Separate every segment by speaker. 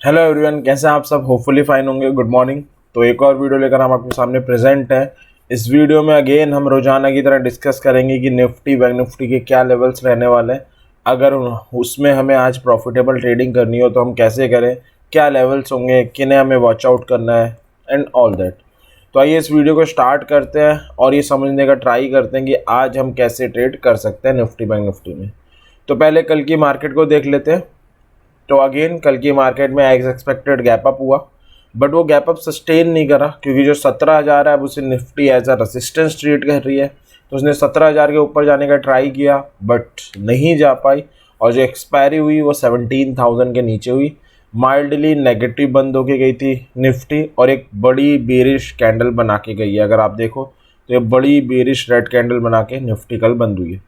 Speaker 1: Hello everyone, कैसे हैं आप सब? होपफुली फाइन होंगे। Good morning. तो एक और वीडियो लेकर हम आपके सामने प्रेजेंट हैं। इस वीडियो में अगेन हम रोजाना की तरह डिस्कस करेंगे कि निफ्टी बैंक निफ्टी के क्या लेवल्स रहने वाले हैं। अगर उसमें हमें आज प्रॉफिटेबल ट्रेडिंग करनी हो तो हम कैसे करें, क्या लेवल्स होंगे, किन्हें हमें वॉच आउट करना है एंड ऑल दैट। तो आइए इस वीडियो को स्टार्ट करते हैं और ये समझने का ट्राई करते हैं कि आज हम कैसे ट्रेड कर सकते हैं निफ्टी बैंक निफ्टी में। तो पहले कल की मार्केट को देख लेते हैं। तो अगेन कल की मार्केट में एज एक्सपेक्टेड गैप अप हुआ, बट वो गैप अप सस्टेन नहीं करा क्योंकि जो 17,000 है अब उसे Nifty as a resistance treat कर रही है। तो उसने 17,000 के ऊपर जाने का ट्राई किया बट नहीं जा पाई और जो एक्सपायरी हुई वो 17,000 के नीचे हुई। माइल्डली नेगेटिव बंद होके गई थी निफ्टी और एक बड़ी बेरिश कैंडल बना के गई है। अगर आप देखो तो ये बड़ी बेरिश रेड कैंडल बना के निफ्टी कल बंद हुई है।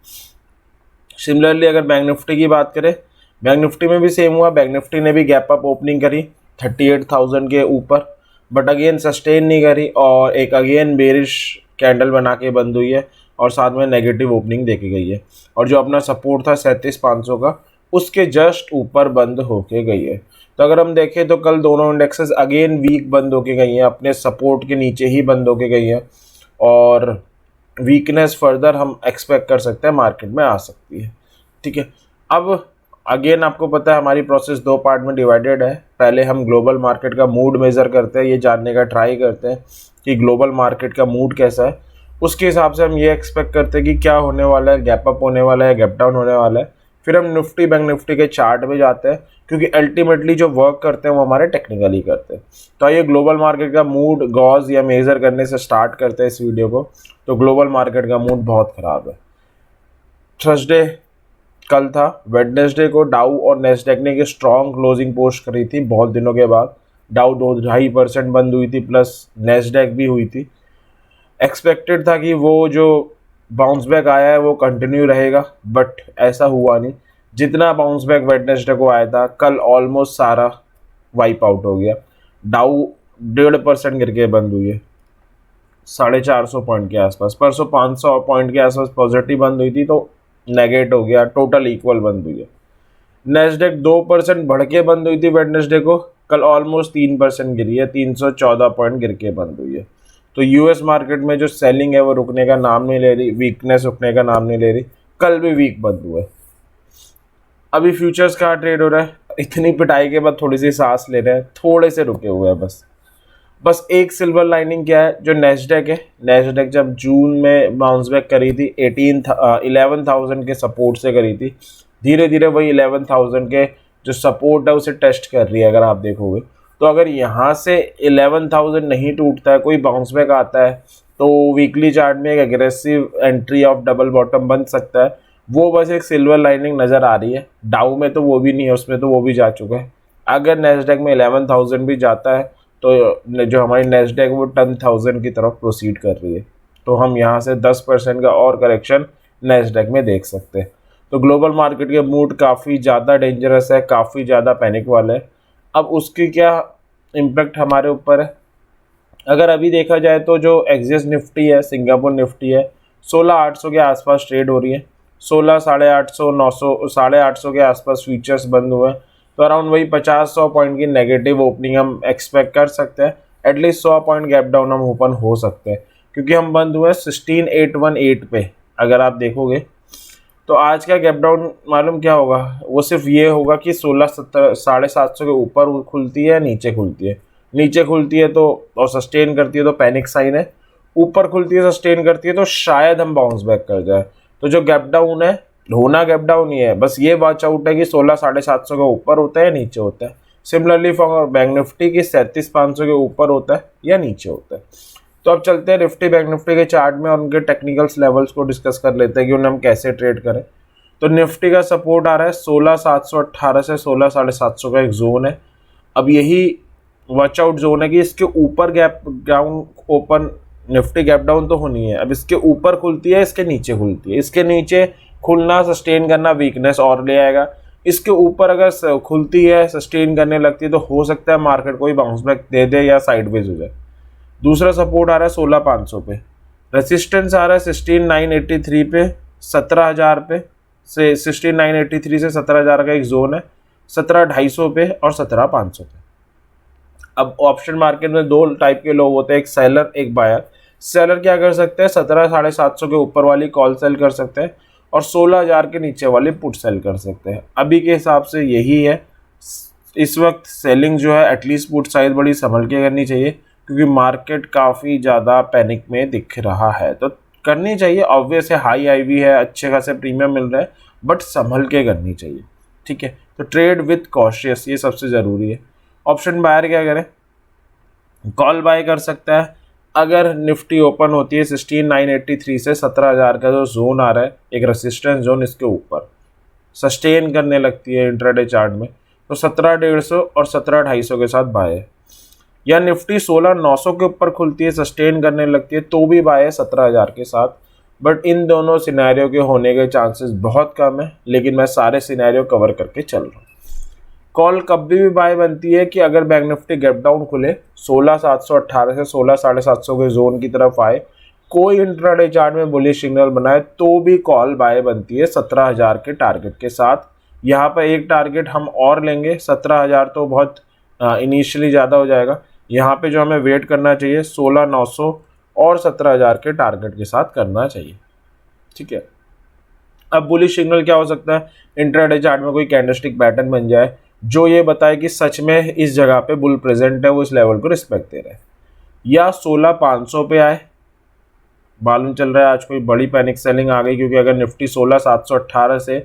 Speaker 1: सिमिलरली अगर बैंक निफ्टी की बात करें, बैंक निफ्टी में भी सेम हुआ। बैंक निफ्टी ने भी गैप अप ओपनिंग करी 38,000 के ऊपर, बट अगेन सस्टेन नहीं करी और एक अगेन बेरिश कैंडल बना के बंद हुई है और साथ में नेगेटिव ओपनिंग देखी गई है। और जो अपना सपोर्ट था 37,500 का, उसके जस्ट ऊपर बंद होके गई है। तो अगर हम देखें तो कल दोनों इंडेक्सेस अगेन वीक बंद होके गई हैं, अपने सपोर्ट के नीचे ही बंद होके गई हैं और वीकनेस फर्दर हम एक्सपेक्ट कर सकते हैं मार्केट में आ सकती है। ठीक है, अब अगेन आपको पता है हमारी प्रोसेस दो पार्ट में डिवाइडेड है। पहले हम ग्लोबल मार्केट का मूड मेज़र करते हैं, ये जानने का ट्राई करते हैं कि ग्लोबल मार्केट का मूड कैसा है। उसके हिसाब से हम ये एक्सपेक्ट करते हैं कि क्या होने वाला है, गैप अप होने वाला है, गैप डाउन होने वाला है। फिर हम निफ्टी बैंक निफ्टी के चार्ट में जाते हैं क्योंकि अल्टीमेटली जो वर्क करते हैं वो हमारे टेक्निकली करते हैं। तो आइए ग्लोबल मार्केट का मूड गॉज या मेज़र करने से स्टार्ट करते हैं इस वीडियो को। तो ग्लोबल मार्केट का मूड बहुत ख़राब है। थर्सडे कल था, वेडनेसडे को डाउ और नेस्डैक ने एक स्ट्रॉन्ग क्लोजिंग पोस्ट करी थी बहुत दिनों के बाद। डाउ 2.5% बंद हुई थी, प्लस नेस्डैक भी हुई थी। एक्सपेक्टेड था कि वो जो बाउंस बैक आया है वो कंटिन्यू रहेगा, बट ऐसा हुआ नहीं। जितना बाउंस बैक वेडनेसडे को आया था, कल ऑलमोस्ट सारा वाइप आउट हो गया। डाउ 1.5% गिर के बंद हुई है 450 पॉइंट के आसपास। परसों 500 पॉइंट के आसपास पॉजिटिव बंद हुई थी तो नेगेट हो गया, टोटल इक्वल बंद हुई है। नेस्डैक 2% बढ़ के बंद हुई थी वेडनेसडे को, कल ऑलमोस्ट 3% गिरी है, 314 पॉइंट गिर के बंद हुई है। तो यूएस मार्केट में जो सेलिंग है वो रुकने का नाम नहीं ले रही, वीकनेस रुकने का नाम नहीं ले रही। कल भी वीक बंद हुआ है। अभी फ्यूचर्स का ट्रेड हो रहा है, इतनी पिटाई के बाद थोड़ी सी सांस ले रहे हैं, थोड़े से रुके हुए हैं बस एक सिल्वर लाइनिंग क्या है, जो नेस्डैक है, नेस्डैक जब जून में बाउंस बैक करी थी 11,000 के सपोर्ट से करी थी, धीरे धीरे वही 11,000 के जो सपोर्ट है उसे टेस्ट कर रही है। अगर आप देखोगे तो अगर यहाँ से 11,000 नहीं टूटता है, कोई बाउंस बैक आता है, तो वीकली चार्ट में एक aggressive entry of double bottom बन सकता है। वो बस एक सिल्वर लाइनिंग नज़र आ रही है। डाउ में तो वो भी नहीं है, उसमें तो वो भी जा चुका है। अगर नेस्डैक में 11,000 भी जाता है तो जो हमारी नेस्डैक वो 10,000 की तरफ प्रोसीड कर रही है। तो हम यहाँ से 10% का और करेक्शन नेस्डैक में देख सकते हैं। तो ग्लोबल मार्केट के मूड काफ़ी ज़्यादा डेंजरस है, काफ़ी ज़्यादा पैनिक वाला है। अब उसकी क्या इम्पैक्ट हमारे ऊपर है, अगर अभी देखा जाए तो जो एक्सिस निफ्टी है, सिंगापुर निफ्टी है, 16,800 के आसपास ट्रेड हो रही है। 16, 850, 900, 850 के आसपास फ्यूचर्स बंद हुए हैं। तो अराउंड वही 50-100 पॉइंट की नेगेटिव ओपनिंग हम एक्सपेक्ट कर सकते हैं। एटलीस्ट 100 पॉइंट गैप डाउन हम ओपन हो सकते हैं क्योंकि हम बंद हुए 16,818 पे। अगर आप देखोगे तो आज का गैप डाउन मालूम क्या होगा, वो सिर्फ ये होगा कि 750 के ऊपर खुलती है, नीचे खुलती है। नीचे खुलती है तो और सस्टेन करती है तो पैनिक साइन है, ऊपर खुलती है सस्टेन करती है तो शायद हम बाउंस बैक कर जाए। तो जो गैप डाउन है, होना गैप डाउन ही है, बस ये वॉच आउट है कि 16,750 के ऊपर होता है या नीचे होता है। सिमिलरली फॉर बैंक निफ्टी की 37,500 के ऊपर होता है या नीचे होता है। तो अब चलते हैं निफ्टी बैंक निफ्टी के चार्ट में और उनके टेक्निकल्स लेवल्स को डिस्कस कर लेते हैं कि उन्हें हम कैसे ट्रेड करें। तो निफ्टी का सपोर्ट आ रहा है 16,718 से 16,750 का एक जोन है। अब यही वॉच आउट जोन है कि इसके ऊपर gap down open Nifty gap down तो होनी है। अब इसके ऊपर खुलती है, इसके नीचे खुलती है, इसके नीचे खुलना सस्टेन करना वीकनेस और ले आएगा। इसके ऊपर अगर खुलती है, सस्टेन करने लगती है, तो हो सकता है मार्केट कोई बाउंस बैक दे दे या साइडवेज हो जाए। दूसरा सपोर्ट आ रहा है 16,500 पे, रेसिस्टेंस आ रहा है 16,983 पे, 17,000 पे से 16,983 से 17,000 का एक जोन है, 17,250 पे और 17,500 पे। अब ऑप्शन मार्केट में दो टाइप के लोग होते हैं, एक सेलर एक बायर। सेलर क्या कर सकते हैं, 17,750 के ऊपर वाली कॉल सेल कर सकते हैं और 16,000 के नीचे वाली पुट सेल कर सकते हैं। अभी के हिसाब से यही है। इस वक्त सेलिंग जो है एटलीस्ट पुट साइज बड़ी संभल के करनी चाहिए, क्योंकि मार्केट काफ़ी ज़्यादा पैनिक में दिख रहा है, तो करनी चाहिए। ऑब्वियस है, हाई आईवी है, अच्छे खासे प्रीमियम मिल रहे हैं, बट संभल के करनी चाहिए। ठीक है, तो ट्रेड विथ कॉशियस, ये सबसे ज़रूरी है। ऑप्शन बायर क्या करें, कॉल बाय कर सकता है अगर निफ्टी ओपन होती है 16,983 से 17,000 का जो जोन आ रहा है, एक रेसिस्टेंस जोन, इसके ऊपर सस्टेन करने लगती है इंट्राडे चार्ट में, तो 17,150 और 17,250 के साथ बाय है। या निफ्टी 16,900 के ऊपर खुलती है, सस्टेन करने लगती है, तो भी बाय है 17,000 के साथ। बट इन दोनों सिनेरियो के होने के चांसेस बहुत कम है, लेकिन मैं सारे सिनेरियो कवर करके चल रहा हूँ। कॉल कभी भी बाय बनती है कि अगर बैंक निफ्टी गैप डाउन खुले 16,718 से 16,750 के जोन की तरफ आए, कोई इंट्राडे चार्ट में बुलिश सिग्नल बनाए, तो भी कॉल बाय बनती है 17,000 के टारगेट के साथ। यहाँ पर एक टारगेट हम और लेंगे, 17,000 तो बहुत इनिशियली ज़्यादा हो जाएगा। यहाँ पे जो हमें वेट करना चाहिए 16,900 और 17,000 के टारगेट के साथ करना चाहिए। ठीक है, अब बुलिश सिग्नल क्या हो सकता है, इंट्राडे चार्ट में कोई कैंडलस्टिक पैटर्न बन जाए जो ये बताए कि सच में इस जगह पे बुल प्रेजेंट है, वो इस लेवल को रिस्पेक्ट दे रहे हैं। या 16,500 पे आए, मालूम चल रहा है आज कोई बड़ी पैनिक सेलिंग आ गई, क्योंकि अगर निफ्टी 16,718 से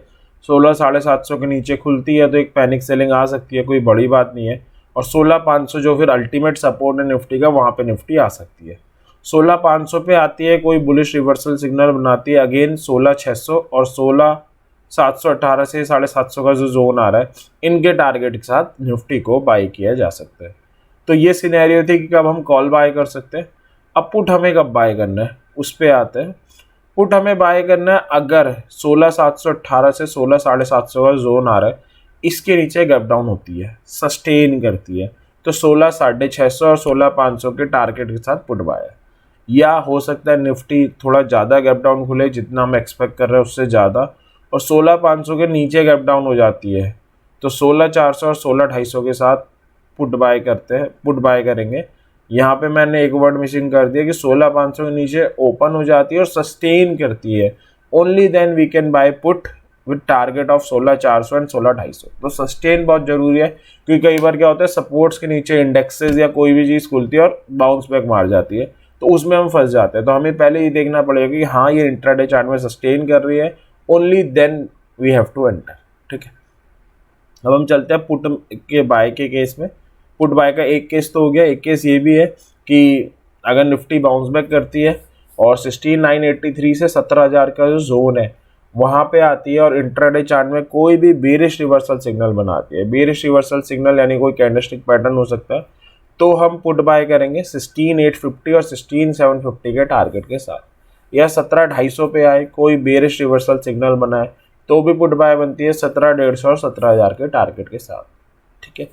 Speaker 1: 16,750 के नीचे खुलती है तो एक पैनिक सेलिंग आ सकती है, कोई बड़ी बात नहीं है। और 16,500 जो फिर अल्टीमेट सपोर्ट है निफ्टी का, वहाँ पे निफ्टी आ सकती है। 16,500 पे आती है, कोई बुलिश रिवर्सल सिग्नल बनाती है, अगेन 16,600 और 16,718 से 750 का जो जोन आ रहा है, इनके टारगेट के साथ निफ्टी को बाई किया जा सकता है। तो ये सिनेरियो थी कि कब हम कॉल बाय कर सकते हैं। अब पुट हमें कब बाय करना है, उस पर आते हैं। पुट हमें बाय करना है अगर 16,718 से 16,750 का जोन आ रहा है, इसके नीचे गैप डाउन होती है, सस्टेन करती है, तो 16,650 और 16,500 के टारगेट के साथ पुट बाय है। या हो सकता है निफ्टी थोड़ा ज़्यादा गैप डाउन खुले, जितना हम एक्सपेक्ट कर रहे हैं उससे ज़्यादा, और 16,500 के नीचे गैप डाउन हो जाती है, तो 16,400 और 16,250 के साथ पुट बाय करते हैं, पुट बाय करेंगे। यहाँ पे मैंने एक वर्ड मिसिंग कर दिया कि 16,500 के नीचे ओपन हो जाती है और सस्टेन करती है, only then we can buy put with target of 16,400 and 16,250। तो सस्टेन बहुत जरूरी है, क्योंकि कई बार क्या होता है, सपोर्ट्स के नीचे इंडेक्सेस या कोई भी चीज़ खुलती है और बाउंस बैक मार जाती है, तो उसमें हम फंस जाते हैं। तो हमें पहले ये देखना पड़ेगा कि हाँ ये इंट्राडे चार्ट में सस्टेन कर रही है, only then we have to enter. ठीक है, अब हम चलते हैं पुट के बाय के केस में। पुट बाय का एक केस तो हो गया, एक केस ये भी है कि अगर निफ्टी बाउंस बैक करती है और 16,983 से 17,000 का जो जोन है वहाँ पे आती है और इंट्राडे चार्ट में कोई भी बेरिश रिवर्सल सिग्नल बनाती है, बेरिश रिवर्सल सिग्नल यानी कोई कैंडलस्टिक पैटर्न हो सकता है, तो हम पुट बाय करेंगे 16,850 और 16,750 के टारगेट के साथ। या 17,250 पे आए, कोई बेरिश रिवर्सल सिग्नल बनाए, तो भी पुट बाय बनती है 17,150 और 17,000 के टारगेट के साथ। ठीक है,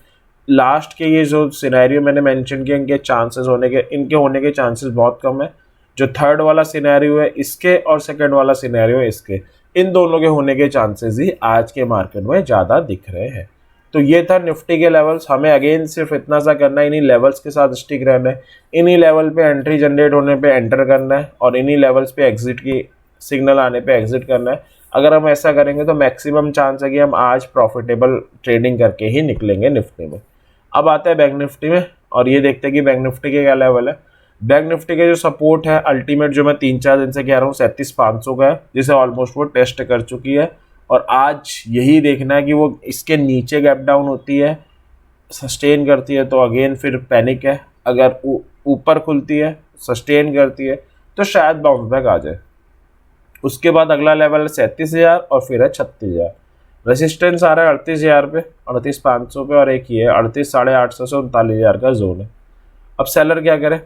Speaker 1: लास्ट के ये जो सिनेरियो मैंने मेंशन किया, इनके होने के चांसेस बहुत कम है। जो थर्ड वाला सिनेरियो है इसके और सेकंड वाला सिनेरियो है इसके, इन दोनों के होने के चांसेस ही आज के मार्केट में ज़्यादा दिख रहे हैं। तो ये था निफ्टी के लेवल्स। हमें अगेन सिर्फ इतना सा करना है, इन्हीं लेवल्स के साथ स्टिक रहना है, इन्हीं लेवल पे एंट्री जनरेट होने पे एंटर करना है और इन्हीं लेवल्स पे एग्जिट की सिग्नल आने पे एग्जिट करना है। अगर हम ऐसा करेंगे तो मैक्सिमम चांस है कि हम आज प्रॉफिटेबल ट्रेडिंग करके ही निकलेंगे निफ्टी में। अब आता है बैंक निफ्टी में और ये देखते हैं कि बैंक निफ्टी के क्या लेवल है। बैंक निफ्टी के जो सपोर्ट है अल्टीमेट, जो मैं 3-4 दिन से कह रहा हूँ, 37,500 का है, जिसे ऑलमोस्ट वो टेस्ट कर चुकी है। और आज यही देखना है कि वो इसके नीचे गैप डाउन होती है, सस्टेन करती है, तो अगेन फिर पैनिक है। अगर ऊपर खुलती है, सस्टेन करती है, तो शायद बाउंस बैक आ जाए। उसके बाद अगला लेवल है 37,000 और फिर है 36,000। रेसिस्टेंस आ रहा है 38,000 पे, 38,500 पे, और एक ही है 38,850 से 39,000 का जोन है। अब सेलर क्या करे,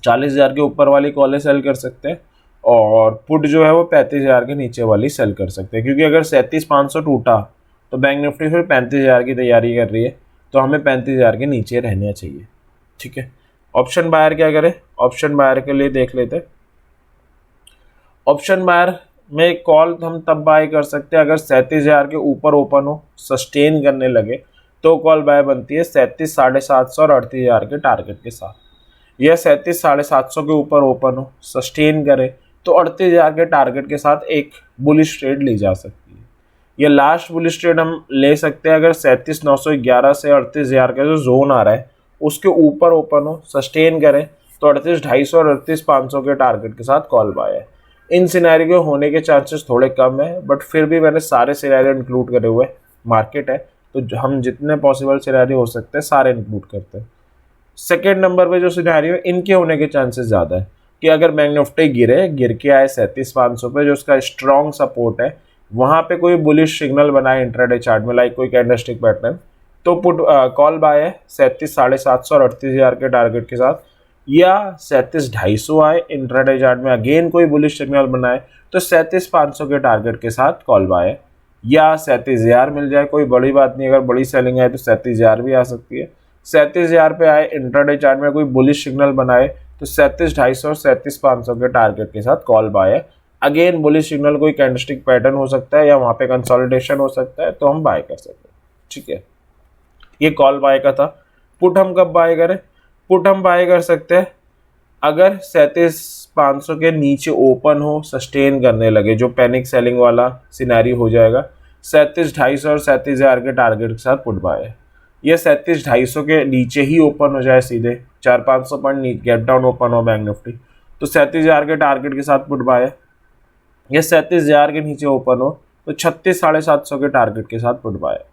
Speaker 1: 40,000 के ऊपर वाली कॉलें सेल कर सकते हैं और पुट जो है वो 35,000 के नीचे वाली सेल कर सकते हैं, क्योंकि अगर 37,500 टूटा तो बैंक निफ्टी फिर 35,000 की तैयारी कर रही है, तो हमें 35,000 के नीचे रहना चाहिए। ठीक है, ऑप्शन बायर क्या करे, ऑप्शन बायर के लिए देख लेते हैं। ऑप्शन बायर में कॉल हम तब बाय कर सकते हैं अगर 37,000 के ऊपर ओपन हो, सस्टेन करने लगे, तो कॉल बाय बनती है 37,750 और 38,000 के टारगेट के साथ। यह 37,750 के ऊपर ओपन हो, सस्टेन करे तो 38,000 के टारगेट के साथ एक बुलिश ट्रेड ली जा सकती है। ये लास्ट बुलिश ट्रेड हम ले सकते हैं अगर 37,911 से 38,000 का जो जोन आ रहा है उसके ऊपर ओपन हो, सस्टेन करे तो 38,250 और 38,500 के टारगेट के साथ कॉल बाय है। इन सिनेरियो होने के चांसेस थोड़े कम है, बट फिर भी मैंने सारे सिनेरियो इंक्लूड करे हुए। मार्केट है तो हम जितने पॉसिबल सिनेरियो हो सकते हैं सारे इंक्लूड करते हैं। सेकेंड नंबर पे जो सिनेरियो है इनके होने के चांसेस ज़्यादा है कि अगर बैंक निफ्टी गिर के आए 37,500 पे, जो उसका स्ट्रॉन्ग सपोर्ट है, वहाँ पे कोई बुलिश सिग्नल बनाए इंट्राडे चार्ट में, लाइक कोई कैंडलस्टिक पैटर्न, तो पुट कॉल बाय है 37,750 और 38,000 के टारगेट के साथ। या 37,250 आए इंट्राडे चार्ट में, अगेन कोई बुलिश सिग्नल बनाए तो 37,500 के टारगेट के साथ कॉल बाय है। या 37,000 मिल जाए, कोई बड़ी बात नहीं, अगर बड़ी सेलिंग आए तो 37,000 भी आ सकती है। 37,000 पे आए इंट्राडे चार्ट में कोई बुलिश सिग्नल बनाए तो 37,250 और 37,500 के टारगेट के साथ कॉल बाय है। अगेन बुलिश सिग्नल कोई कैंडलस्टिक पैटर्न हो सकता है या वहाँ पे कंसोलिडेशन हो सकता है, तो हम बाय कर सकते हैं। ठीक है, ये कॉल बाय का था। पुट हम कब बाय करें? पुट हम बाय कर सकते हैं अगर 37,500 के नीचे ओपन हो, सस्टेन करने लगे, जो पैनिक सेलिंग वाला सिनेरियो हो जाएगा। 37,250 और 37,000 के टारगेट के साथ पुट बाय है। ये 37,250 के नीचे ही ओपन हो जाए, सीधे 400-500 पॉइंट गैप डाउन ओपन हो बैंक निफ्टी, तो 37,000 के टारगेट के साथ पुट बाय है। ये 37,000 के नीचे ओपन हो तो 36,750 के टारगेट के साथ पुट बाय है।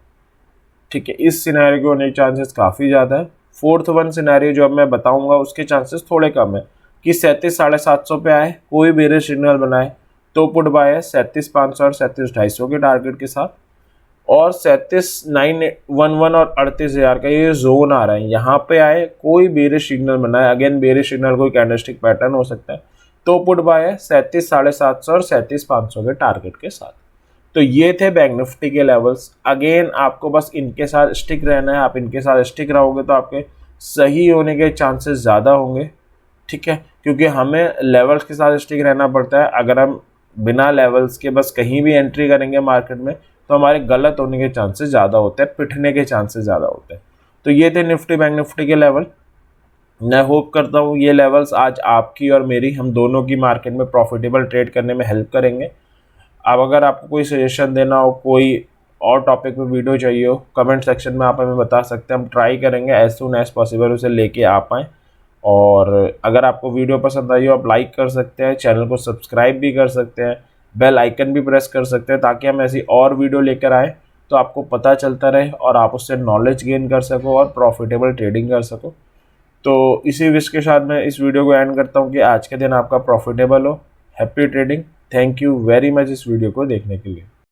Speaker 1: ठीक है, इस सिनेरियो के होने के चांसेस काफ़ी ज़्यादा है। फोर्थ वन सिनेरियो जो अब मैं बताऊंगा उसके चांसेस थोड़े कम है कि 37,750 पे आए, कोई बेरिश सिग्नल बनाए तो पुट बाय है 37,500 और 37,250 के टारगेट के साथ। और 37,911 और 38,000 का ये जोन आ रहा है, यहाँ पे आए, कोई बेरिश सिग्नल बनाए, अगेन बेरिश सिग्नल कोई कैंडलस्टिक पैटर्न हो सकता है, तो पुट बाय है 37,750 और 37,500 के टारगेट के साथ। तो ये थे बैंक निफ्टी के लेवल्स। अगेन आपको बस इनके साथ स्टिक रहना है, आप इनके साथ स्टिक रहोगे तो आपके सही होने के चांसेस ज़्यादा होंगे। ठीक है, क्योंकि हमें लेवल्स के साथ स्टिक रहना पड़ता है। अगर हम बिना लेवल्स के बस कहीं भी एंट्री करेंगे मार्केट में तो हमारे गलत होने के चांसेस ज़्यादा होते हैं, पिटने के चांसेस ज़्यादा होते हैं। तो ये थे निफ्टी बैंक निफ्टी के लेवल। मैं होप करता हूँ ये लेवल्स आज आपकी और मेरी, हम दोनों की मार्केट में प्रॉफिटेबल ट्रेड करने में हेल्प करेंगे। अब अगर आपको कोई सजेशन देना हो, कोई और टॉपिक पे वीडियो चाहिए हो, कमेंट सेक्शन में आप हमें बता सकते हैं। हम ट्राई करेंगे एज सून एज पॉसिबल उसे लेके आ पाएँ। और अगर आपको वीडियो पसंद आई हो आप लाइक कर सकते हैं, चैनल को सब्सक्राइब भी कर सकते हैं, बेल आइकन भी प्रेस कर सकते हैं ताकि हम ऐसी और वीडियो लेकर आएँ तो आपको पता चलता रहे और आप उससे नॉलेज गेन कर सको और प्रॉफिटेबल ट्रेडिंग कर सको। तो इसी विश के साथ मैं इस वीडियो को एंड करता हूँ कि आज के दिन आपका प्रॉफिटेबल हो। Happy trading. Thank you very much इस वीडियो को देखने के लिए।